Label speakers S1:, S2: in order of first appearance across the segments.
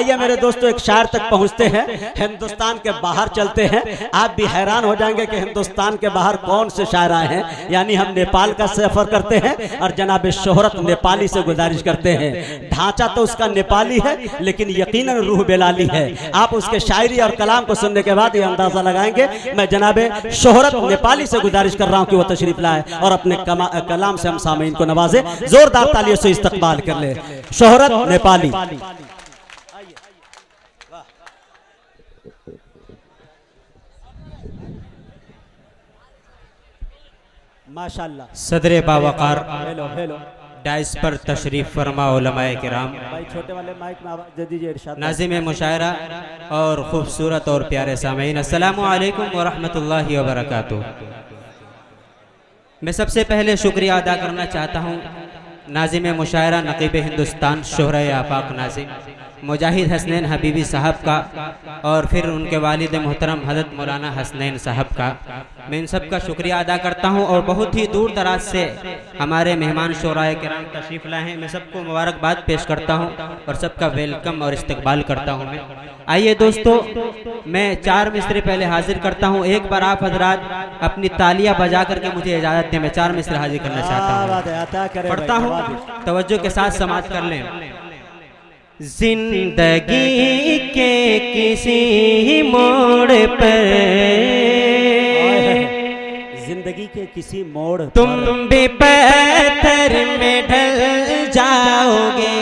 S1: आइए मेरे दोस्तों एक शायर तक पहुंचते हैं, हिंदुस्तान के बाहर चलते हैं। आप भी हैरान हो जाएंगे कि हिंदुस्तान के बाहर कौन से शायर आए हैं। यानी हम नेपाल का सफर करते हैं और जनाब शोहरत नेपाली से गुजारिश करते हैं। ढांचा तो उसका नेपाली है लेकिन यकीनन रूह बेलाली है। आप उसके शायरी और कलाम को सुनने के बाद ये अंदाजा लगाएंगे। मैं जनाब शोहरत नेपाली से गुजारिश कर रहा हूं कि वो तशरीफ लाए और अपने कलाम से हम सामीन को नवाजे। जोरदार तालियों से इस्तकबाल कर ले शोहरत नेपाली। माशाल्लाह
S2: सदरे बावकार
S1: हेलो हेलो
S2: डाइस पर तशरीफ फरमा उलमाए किराम,
S1: भाई छोटे वाले माइक में आवाज दे दीजिए इरशाद।
S2: नाज़िम मुशायरा और खूबसूरत और प्यारे सामीन, अस्सलामु अलैकुम व रहमतुल्लाहि व बरकातुहू। मैं सबसे पहले शुक्रिया अदा करना चाहता हूँ नाज़िम मुशायरा नक़ीब हिंदुस्तान शोहरे आफाक नाज़िम मुजाहिद हसनैन हबीबी साहब का और फिर उनके वालिद मोहतरम हज़रत मौलाना हसनैन साहब का। मैं इन सब का शुक्रिया अदा करता हूं और बहुत ही दूर दराज से हमारे मेहमान शोराए किराम तशरीफ़ लाए हैं। मैं सबको मुबारकबाद पेश करता हूं और सबका वेलकम और इस्तकबाल करता हूं मैं। आइए दोस्तों, मैं 4 मिसरे पहले हाजिर करता हूं। एक बार आप हजरात अपनी तालियां बजा करके मुझे इजाज़त दें। मैं 4 मिसरे हाजिर करना चाहता हूँ, पढ़ता हूँ, तवज्जो के साथ समाअत कर लें। जिंदगी के किसी मोड़ पर,
S1: जिंदगी के किसी मोड़
S2: तुम भी पत्थर में ढल जाओगे।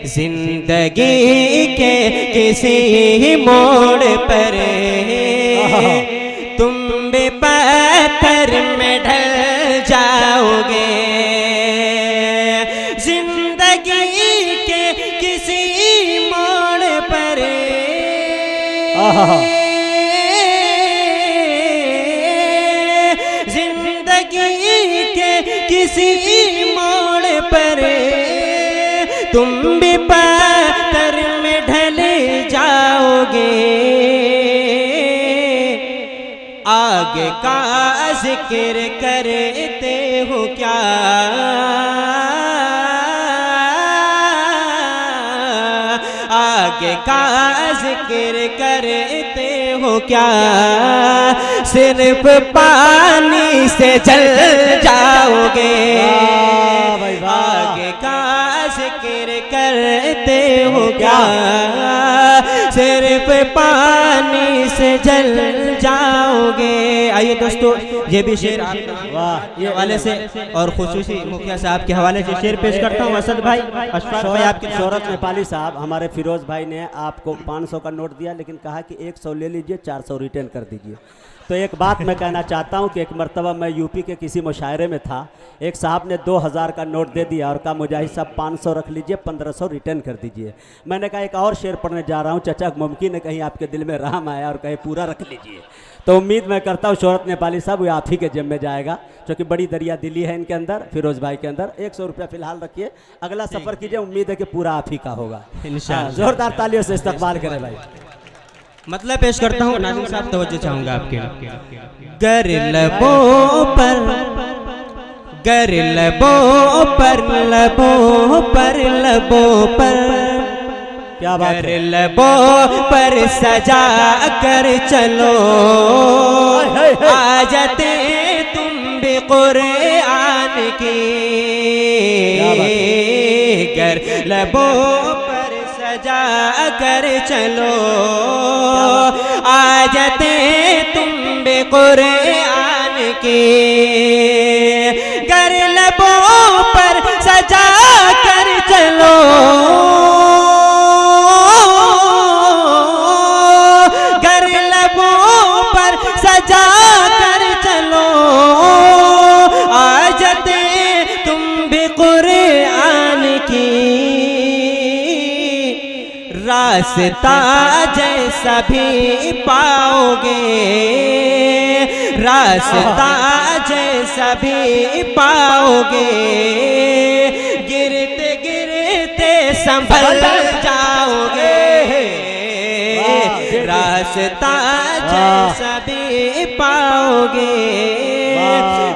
S2: जिंदगी के किसी मोड़ पर तुम भी पत्थर में ढल जाओगे। जिंदगी के किसी मोड़ पर जिंदगी के किसी मोड़ पर तुम भी पत्थर में ढल जाओगे। आगे का जिक्र करते हो क्या, आगे का जिक्र करते हो क्या, सिर्फ पानी से जल जाओगे। आगे का जिक्र करते हो क्या, सिर्फ पानी से जल जाओगे। आइए दोस्तों, ये भी शेर आपके हवाले से और खुसूसी मुखिया साहब के हवाले से शेर पेश करता हूँ। असद भाई, अशफाक भाई, आपकी
S1: शोहरत नेपाली साहब हमारे फिरोज भाई ने आपको 500 का नोट दिया लेकिन कहा कि 100 ले लीजिए, 400 रिटर्न कर दीजिए। तो एक बात मैं कहना चाहता हूं कि एक मरतबा मैं यूपी के किसी मुशायरे में था, एक साहब ने 2000 का नोट दे दिया और कहा मुजाहिद साहब 500 रख लीजिए, 1500 रिटर्न कर दीजिए। मैंने कहा एक और शेर पढ़ने जा रहा हूं, चचा मुमकिन है कहीं आपके दिल में रहम आया और कहीं पूरा रख लीजिए। तो उम्मीद मैं करता हूँ शोहरत नेपाली साहब वो आप ही के जिम्मे जाएगा, क्योंकि बड़ी दरिया दिली है इनके अंदर, फिरोज भाई के अंदर। 100 रुपया फिलहाल रखिए, अगला सफ़र कीजिए, उम्मीद है कि पूरा आप ही का होगा इंशाअल्लाह। जोरदार तालियों से इस्तकबाल करें भाई।
S2: मतलब पेश करता हूँ नाज़िम साहब, तवज्जो चाहूँगा आपके। गर लबों पर, गर लबों पर, लबों पर, लबों पर,
S1: क्या बात
S2: है, लबों पर सजा कर चलो, आ जाते तुम भी कुरान की। गर लबों पर सजा कर चलो, आ जाते तुम भी कुरान की। गर लबों पर सजा कर चलो, रास्ता जैसा भी पाओगे, रास्ता जैसा भी पाओगे, गिरते गिरते संभल जाओगे। रास्ता जैसा भी पाओगे,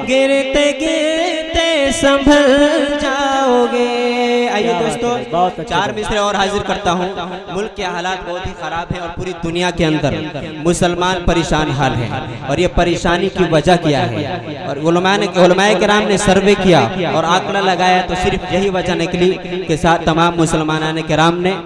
S2: गिरते गिरते संभल जाओगे। आइए दोस्तों,
S1: बहुत अच्छे
S2: चार मिसरे और हाजिर करता हूँ। मुल्क के हालात बहुत ही खराब हैं और पूरी दुनिया के अंदर मुसलमान परेशान हाल है, और ये परेशानी की वजह क्या है। और उलमाए किराम ने सर्वे किया और आंकड़ा लगाया तो सिर्फ यही वजह निकली कि साथ तमाम मुसलमान किराम ने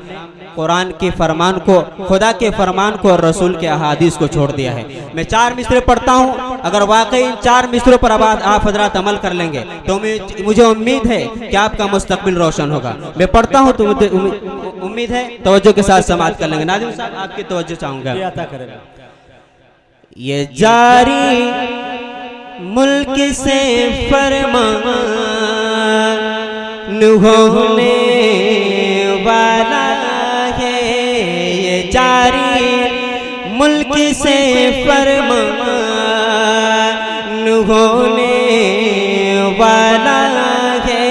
S2: कुरान के फरमान को, खुदा के फरमान को और रसूल के अहादीस को छोड़ दिया है। मैं चार मिसरे पढ़ता हूँ, अगर वाकई इन चार मिसरों पर आप हजरात अमल कर लेंगे तो मुझे उम्मीद है कि आपका मुस्तकबिल रोशन होगा। मैं पढ़ता हूँ तो मुझे उम्मीद है तवज्जो के साथ समाअत कर लेंगे। नाज़िम साहब आपकी तवज्जो चाहूँगा। ये जारी मुल्क से फरमान होने वाला है, ये जारी मुल्क से फरमान होने वाला है।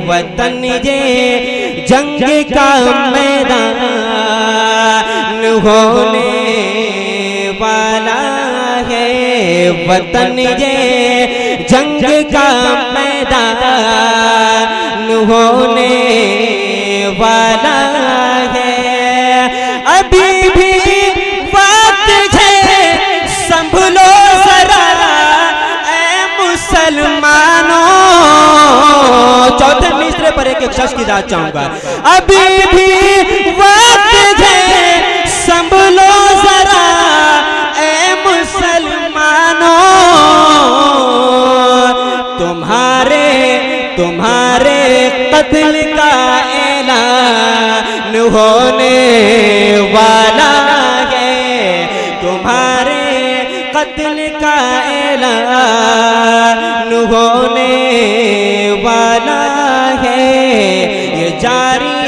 S2: वतन ये जंग का मैदान होने वाला है, वतन ये जंग का मैदान होने वाला है। अभी भी वक्त है, संभलो जरा ऐ मुसलमानों। चौथे मिसरे पर एक शख्स की दाद चाहूंगा। अभी भी वक्त है, संभलो जरा ऐ मुसलमानों। तुम्हारे कत्ल का ऐलान होने वाला है, तुम्हारे कत्ल का ऐलान होने वाला है। ये जारी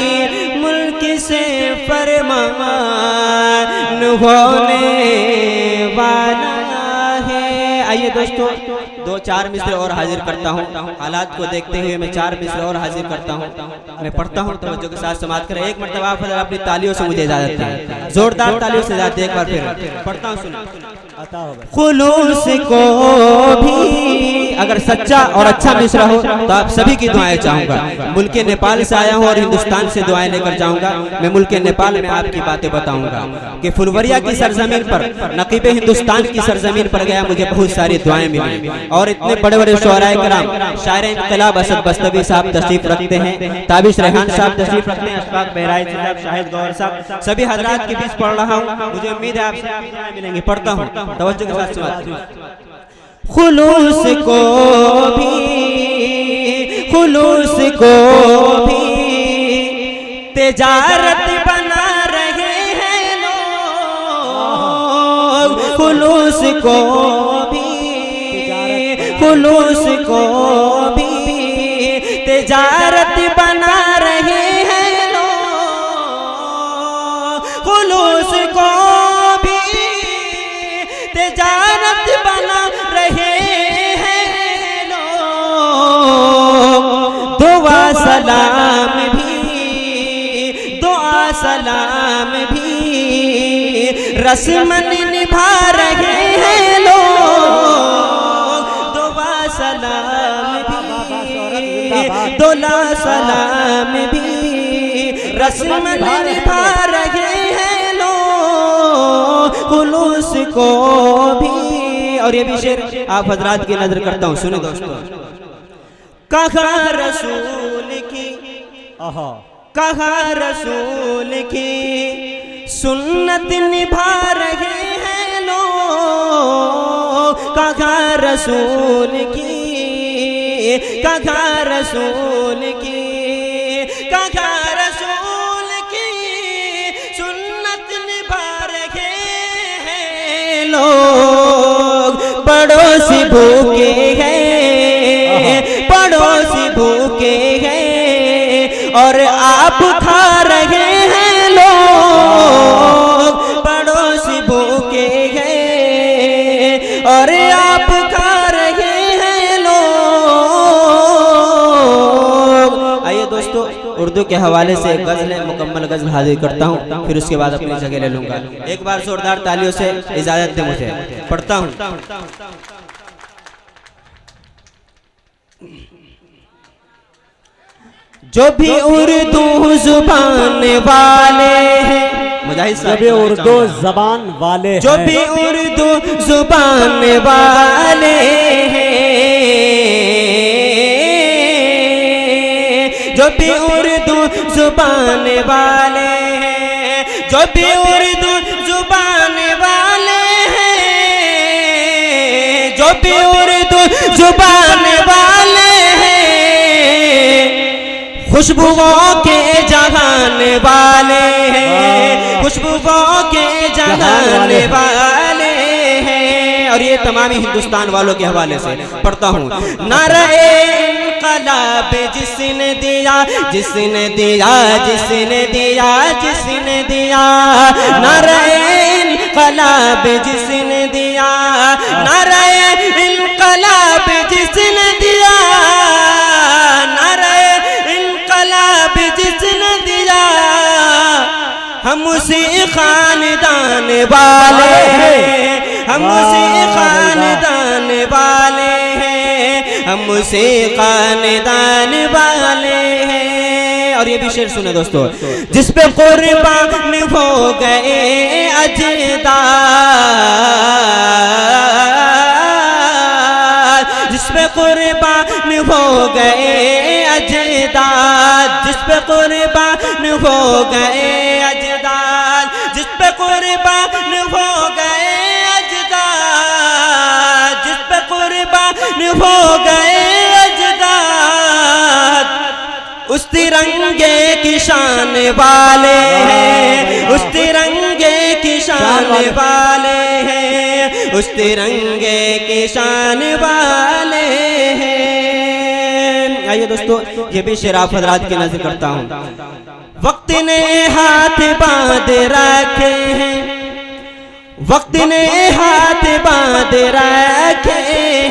S2: मुल्क से फरमान होने वाला है। आइए दोस्तों, दो चार मिसरे और हाजिर करता हूँ। हालात को देखते हुए मैं चार मिसरे और हाजिर करता हूँ। मैं पढ़ता हूँ तवज्जो के साथ समाअत करें। एक मरतबा आप अपनी तालियों से मुझे इजाजत दें, जोरदार तालियों से इजाजत दें। एक बार फिर पढ़ता हूँ, सुनो। खुलूस को भी अगर सच्चा और अच्छा मिसरा हो तो आप सभी की दुआएं चाहूंगा। मुल्क नेपाल से आया हूँ और हिंदुस्तान से दुआएं लेकर जाऊंगा। मैं मुल्क नेपाल में आपकी बातें बताऊंगा कि फुलवरिया की सरजमीन पर, नकीब हिंदुस्तान की सरजमीन पर गया, मुझे बहुत सारी दुआएं मिली। और इतने बड़े बड़े शुअराए कराम, शायर इनकलाब असद बस्तवी साहब तशरीफ रखते हैं, ताबिश रेहान साहब तशरीफ रखते हैं, अशफाक बहराइच साहब, शाहिद गौहर साहब, सभी हजरात के बीच पढ़ रहा हूँ। मुझे उम्मीद है आपसे मिलेंगे। पढ़ता हूँ तवज्जो के साथ सुनिए। खुलूस को भी तिजारत बना रहे हैं लोग। खुलूस को भी तिजारत बना रहे हैं लोग। खुलूस को भी तिजारत बना रहे हैं लोग। दुआ सलाम भी रस्मन निभा रहे हैं लोग। दुआ सलाम भी रस्मन निभा रहे हैं लोग। खुलूस को भी। और ये भी शेर आप हजरात की नजर करता हूँ, सुनो दोस्तों। कहा रसूल की सुन्नत निभा रहे हैं लोग। कहा रसूल की सुन्नत निभा रहे हैं लोग। पड़ोसी भूखे हैं और आप खा रहे हैं लोग। पड़ोसी भूखे हैं और आप खा रहे हैं लोग। आइए दोस्तों, उर्दू के हवाले से गजल मुकम्मल गजल हाजिर करता हूँ, फिर उसके बाद अपनी जगह ले लूंगा। एक बार जोरदार तालियों से इजाजत दे मुझे। पढ़ता हूँ। जो भी उर्दू जुबान वाले हैं, मुजाहिद साहब,
S1: जो भी उर्दू जबान वाले हैं,
S2: जो भी उर्दू जुबान वाले हैं, जो भी उर्दू जुबान वाले हैं, जो भी उर्दू जुबान वाले हैं, जो भी उर्दू जुबान वाले हैं, खुशबुओं के जहान वाले हैं, खुशबुओं के जहान वाले हैं। और ये तमामी हिंदुस्तान वालों के हवाले से पढ़ता हूँ। नारे इंकलाब जिसने दिया, जिसने दिया, जिसने दिया, जिसने दिया, नारे इंकलाब जिसने दिया, नारे इंकलाब जिसने दिया, नारे इंकलाब जिसने दिया, हम उसी खानदान वाले हैं, हम उसी खानदान वाले हैं, हम उसी खानदान वाले हैं। और ये भी शेर सुने दोस्तों, जिस पे कुर्बान हो गए अजदाद, जिस पे कुर्बान हो गए अजदाद, जिस पे कुर्बान हो गए अजदाद, जिस पे कुर्बान हो गए अजदाद, जिस पे कुर्बान हो गए अजदाद, उस तिरंगे की शान वाले हैं, उस तिरंगे की शान वाले हैं, उस तिरंगे की शान वाले हैं। आइए दोस्तों, ये भी शेर आप हज़रात की नज़र करता हूँ। वक्त ने हाथ बांध रखे हैं, वक्त ने हाथ बांध रखे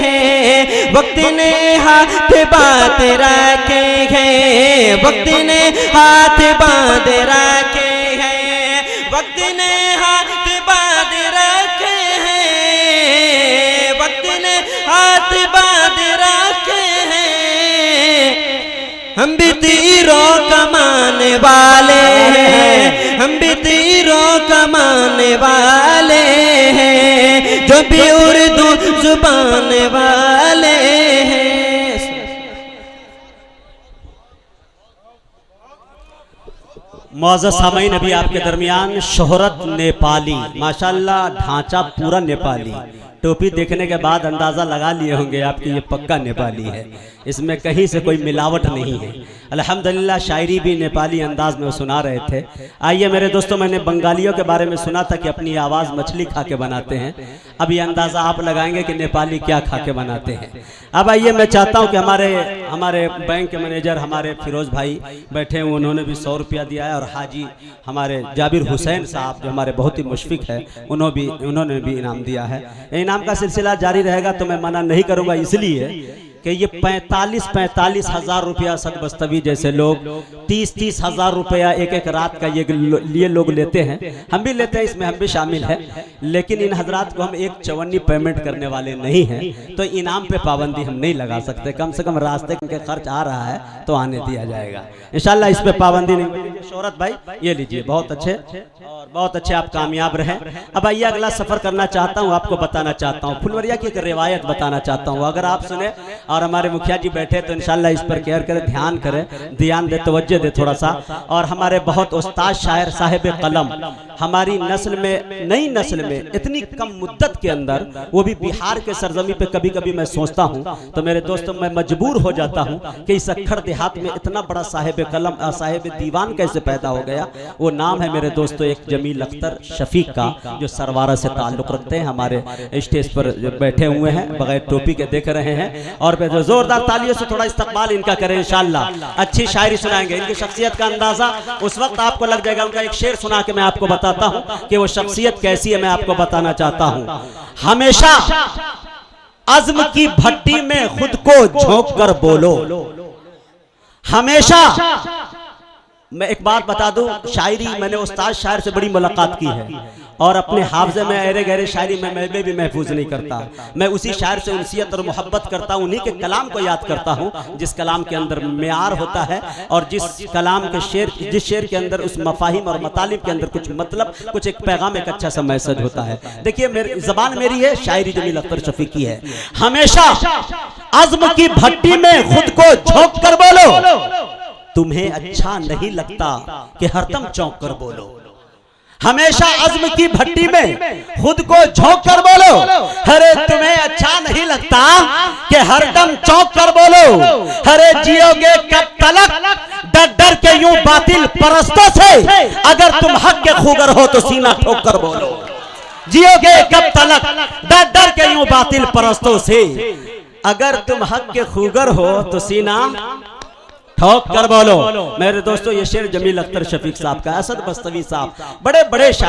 S2: हैं, वक्त ने हाथ बांध रखे हैं, वक्त ने हाथ बांध रखे हैं, वक्त ने हाथ बांध रखे हैं, वक्त ने हाथ बांध रखे हैं। हम भी तीरों कमाने वाले हैं, हम भी तीरों कमाने वाले हैं, जो भी उर्दू जुबान वाले हैं।
S1: मौजूद सामईन, अभी आपके दरमियान शोहरत नेपाली, माशाल्लाह ढांचा पूरा नेपाली, टोपी देखने के बाद अंदाज़ा लगा लिए होंगे आपकी ये पक्का नेपाली है, इसमें कहीं से कोई मिलावट नहीं है। अल्हम्दुलिल्लाह शायरी भी नेपाली अंदाज में सुना रहे थे। आइए मेरे दोस्तों, मैंने बंगालियों के बारे में सुना था कि अपनी आवाज़ मछली खा के बनाते हैं। अब ये अंदाज़ा आप लगाएंगे कि नेपाली क्या खा के बनाते हैं। अब आइए, मैं चाहता हूँ कि हमारे बैंक के मैनेजर हमारे फिरोज़ भाई बैठे हैं, उन्होंने भी 100 रुपया दिया है, और हाजी हमारे जाबिर हुसैन साहब जो हमारे बहुत ही मुशफिक है, उन्होंने भी इनाम दिया है। इनाम का सिलसिला जारी रहेगा तो मैं मना नहीं करूँगा, इसलिए कि ये 45 हज़ार रुपया सदबस्तवी जैसे लोग 30 हज़ार रुपया एक रात का ये लोग लेते हैं, हम भी लेते हैं, इसमें हम भी शामिल हैं। लेकिन इन हजरात को हम एक चवन्नी पेमेंट करने वाले नहीं हैं, तो इनाम पे पाबंदी हम नहीं लगा सकते। कम से कम रास्ते के खर्च आ रहा है तो आने दिया जाएगा इंशाल्लाह, इस पे पाबंदी नहीं। शोहरत भाई ये लीजिए, बहुत अच्छे और बहुत अच्छे, आप कामयाब रहें। अब आइए अगला सफ़र करना चाहता हूँ, आपको बताना चाहता हूँ, फुलवरिया की एक रिवायत बताना चाहता हूँ। अगर आप सुने और हमारे मुखिया जी बैठे तो इंशाल्लाह इस पर केयर करें, ध्यान करें, ध्यान दे, तवज्जो दे थोड़ा सा। और हमारे बहुत उस्ताद शायर साहिब कलम हमारी नस्ल में, नई नस्ल में इतनी कम मुद्दत के अंदर, वो भी बिहार के सरजमी पे कभी कभी मैं सोचता हूँ तो मेरे दोस्तों मैं मजबूर हो जाता हूँ कि इस अक्खर देहात में इतना बड़ा साहिब कलम, साहिब दीवान कैसे पैदा हो गया। वो नाम है मेरे दोस्तों एक जमील अख्तर शफीक का, जो सरवारा से ताल्लुक़ रखते हैं, हमारे स्टेज पर बैठे हुए हैं, बगैर टोपी के देख रहे हैं। और जोरदार तालियों से थोड़ा इस्तकबाल इनका करें इंशाल्लाह। अच्छी शायरी सुनाएंगे, इनकी शख्सियत का अंदाजा उस वक्त आपको लग जाएगा। उनका एक शेर सुना के मैं आपको बताता हूं कि वो शख्सियत कैसी है, मैं आपको बताना चाहता हूं। हमेशा अज़्म की भट्टी में खुद को झोंक कर बोलो, हमेशा मैं एक बात बता दूं, शायरी मैंने उस्ताद शायर से बड़ी मुलाकात की है और अपने हाफजे में अरे गहरे शायरी में भी महफूज नहीं करता। मैं उसी शायर से उनसियत और मोहब्बत करता हूँ, उन्हीं के कलाम को याद करता हूँ जिस कलाम के अंदर मेयार होता है और जिस कलाम के शेर, जिस शेर के अंदर उस मफाहिम और मतालिब के अंदर कुछ मतलब, कुछ एक पैगाम, एक अच्छा सा मैसेज होता है। देखिए मेरी जबान मेरी है, शायरी जमील अख्तर शफी की है। हमेशा अज़्म की भट्टी में खुद को झोंक कर बोलो, तुम्हें अच्छा नहीं लगता कि हरदम चौंक कर बोलो। हमेशा अज़्म की भट्टी में खुद को झोंक कर बोलो, अरे तुम्हें अच्छा नहीं लगता कि हरदम चौंक कर बोलो। अरे जियोगे कब तलक डर डर के यूं बातिल परस्तों से, अगर तुम हक के खूगर हो तो सीना ठोक कर बोलो। जियोगे कब तलक डर डर के यूं बातिल परस्तों से, अगर तुम हक के खूगर हो तो सीना ठोक कर बोलो। मेरे दोस्तों, ये शेर जमील अख्तर शफीक साहब का, असद बस्तवी साहब बड़े बड़े शायर